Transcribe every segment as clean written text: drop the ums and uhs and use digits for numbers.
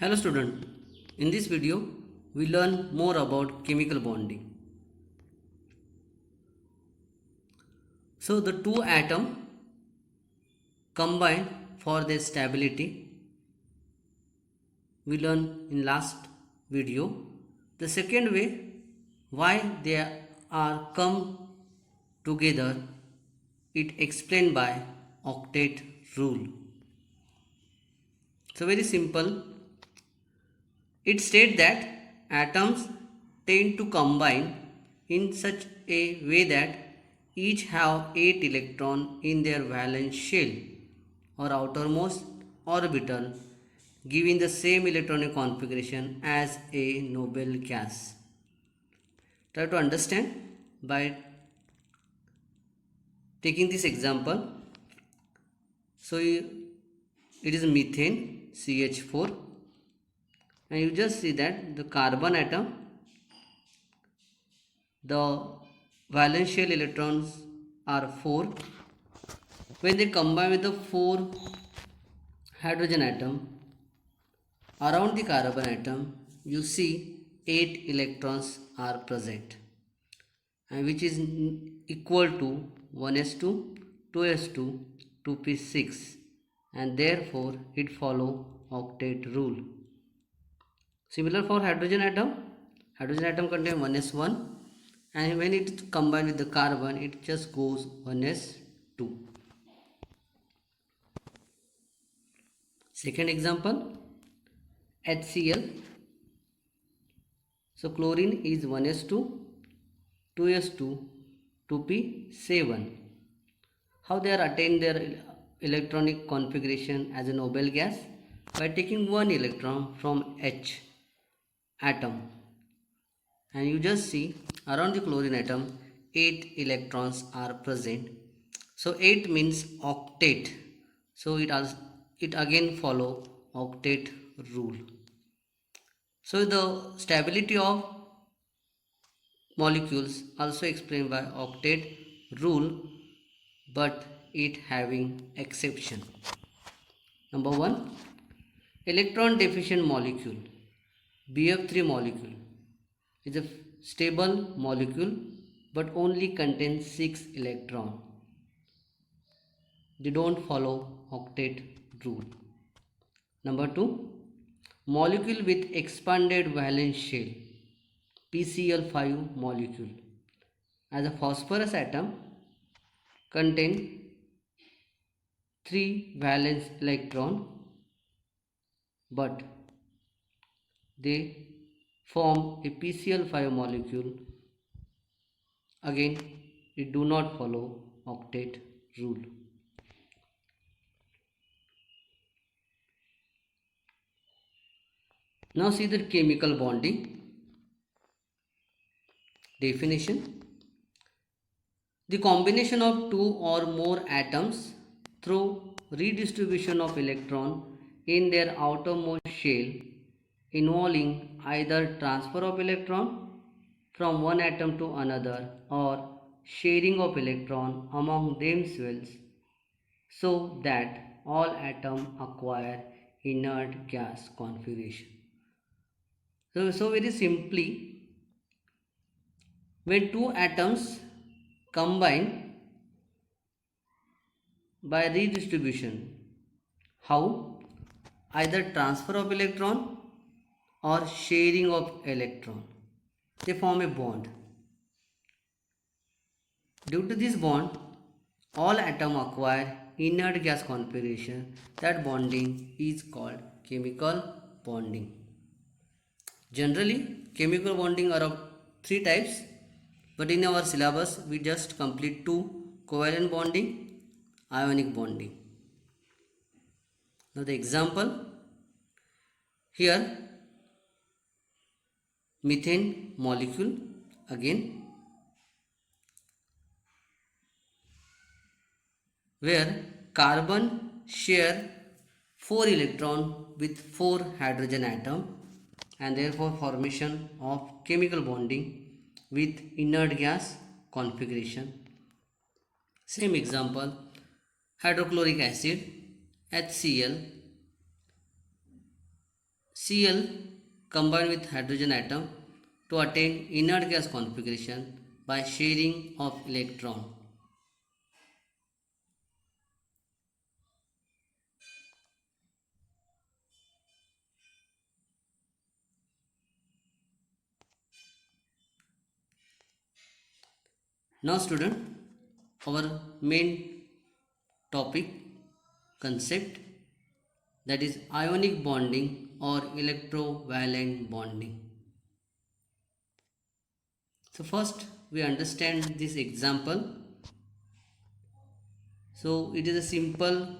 Hello student, in this video we learn more about chemical bonding. So the two atoms combine for their stability we learned in last video. The second way why they are come together it explained by octet rule. So very simple. It states that atoms tend to combine in such a way that each have 8 electrons in their valence shell or outermost orbital, giving the same electronic configuration as a noble gas. Try to understand by taking this example. So it is methane CH4, and you just see that the carbon atom, the valence shell electrons are 4. When they combine with the 4 hydrogen atom around the carbon atom, you see 8 electrons are present, and which is equal to 1s2, 2s2, 2p6, and therefore it follow octet rule. Similar for hydrogen atom contain 1s1, and when it combined with the carbon it just goes 1s2. Second example, HCl. So chlorine is 1s2, 2s2, 2p7. How they are attain their electronic configuration as a noble gas? By taking one electron from H atom, and you just see around the chlorine atom 8 electrons are present. So 8 means octet, so it again follow octet rule. So the stability of molecules also explained by octet rule, but it having exception. Number 1, electron deficient molecule, BF3 molecule is a stable molecule but only contains 6 electrons. They don't follow octet rule. Number 2, molecule with expanded valence shell, PCl5 molecule, as a phosphorus atom contain 3 valence electron, but they form a PCl5 molecule. Again, it do not follow octet rule. Now see the chemical bonding definition. The combination of two or more atoms through redistribution of electron in their outermost shell, involving either transfer of electron from one atom to another or sharing of electron among themselves, so that all atoms acquire inert gas configuration. So very simply, when two atoms combine by redistribution, how? Either transfer of electron or sharing of electron, they form a bond. Due to this bond, all atoms acquire inert gas configuration. That bonding is called chemical bonding. Generally, chemical bonding are of 3 types, but in our syllabus we just complete 2: covalent bonding, ionic bonding. Now the example here, methane molecule again, where carbon share 4 electron with 4 hydrogen atom, and therefore formation of chemical bonding with inert gas configuration. Same example, hydrochloric acid HCl, Cl combine with hydrogen atom to attain inert gas configuration by sharing of electron. Now student, our main topic concept, that is ionic bonding or electrovalent bonding. So first we understand this example. So it is a simple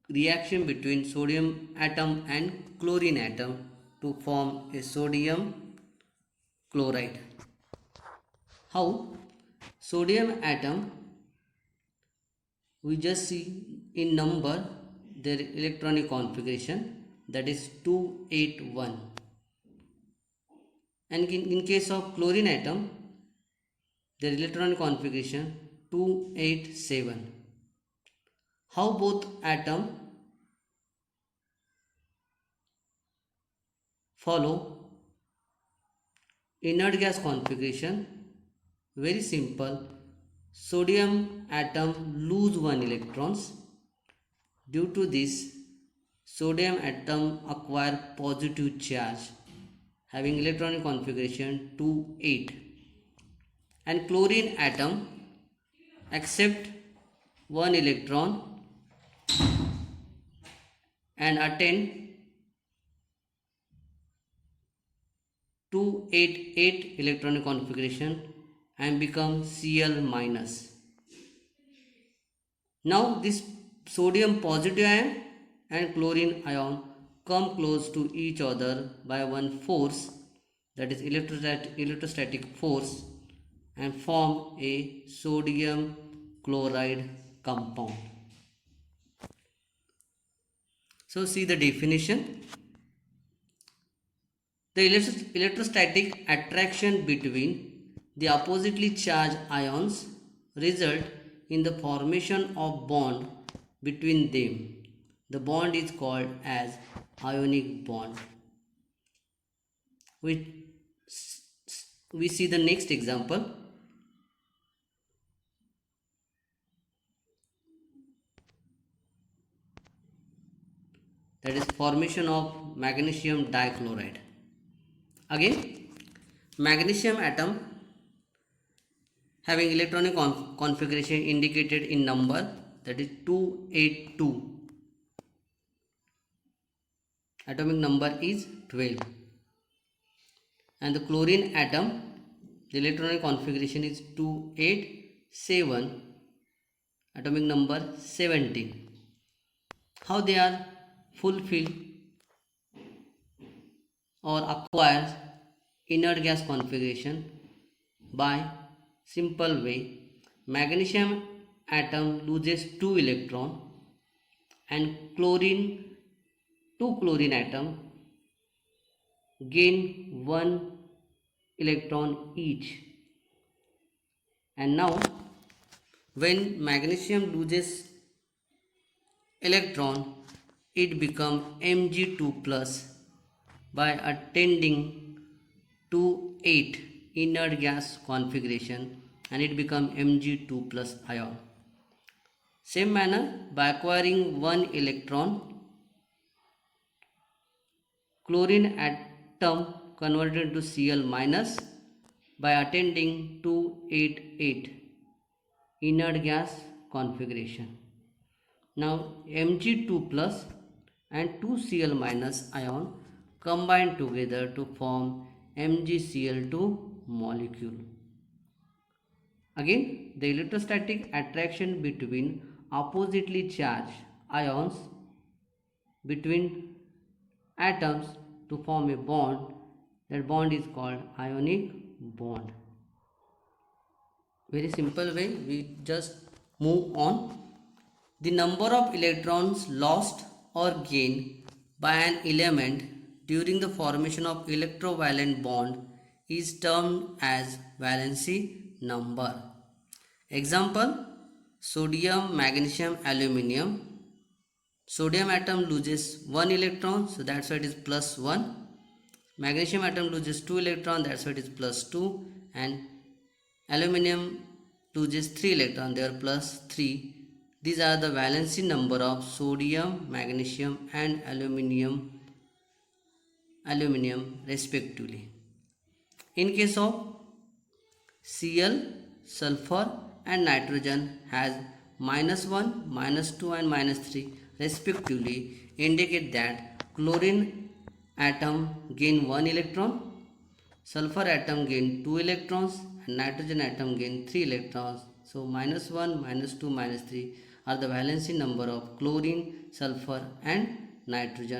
reaction between sodium atom and chlorine atom to form a sodium chloride. How? Sodium atom, we just see in number their electronic configuration, that is 281, and in case of chlorine atom their electronic configuration 287. How both atom follow inert gas configuration? Very simple. Sodium atom lose one electrons. Due to this, sodium atom acquire positive charge having electronic configuration 2,8, and chlorine atom accept one electron and attain 288 electronic configuration and become Cl minus. Now this sodium positive ion and chlorine ion come close to each other by one force, that is electrostatic force, and form a sodium chloride compound. So see the definition. The electrostatic attraction between the oppositely charged ions result in the formation of bond between them. The bond is called as ionic bond. We see the next example. That is formation of magnesium dichloride. Again, magnesium atom having electronic configuration indicated in number, that is 282. Atomic number is 12. And the chlorine atom, the electronic configuration is 287. Atomic number 17. How they are fulfill or acquire inert gas configuration? By simple way, magnesium atom loses 2 electron and two chlorine atom gain 1 electron each. And now when magnesium loses electron, it becomes Mg2 plus by attending to 8 inert gas configuration, and it becomes Mg2 plus ion. Same manner, by acquiring 1 electron, chlorine atom converted to Cl minus by attending 288 inert gas configuration. Now Mg2 plus and 2Cl minus ion combine together to form MgCl2 molecule. Again, the electrostatic attraction between oppositely charged ions between atoms to form a bond, that bond is called ionic bond. Very simple way, we just move on. The number of electrons lost or gained by an element during the formation of electrovalent bond is termed as valency number. Example: sodium, magnesium, aluminium. Sodium atom loses 1 electron, so that's why it is plus 1. Magnesium atom loses 2 electron, that's why it is plus 2. And aluminium loses 3 electron, they are plus 3. These are the valency number of sodium, magnesium and aluminium respectively. In case of Cl, sulfur and nitrogen has -1, -2 and -3 respectively, indicate that chlorine atom gain 1 electron, sulfur atom gain 2 electrons and nitrogen atom gain 3 electrons. So -1, -2, -3 are the valency number of chlorine, sulfur and nitrogen.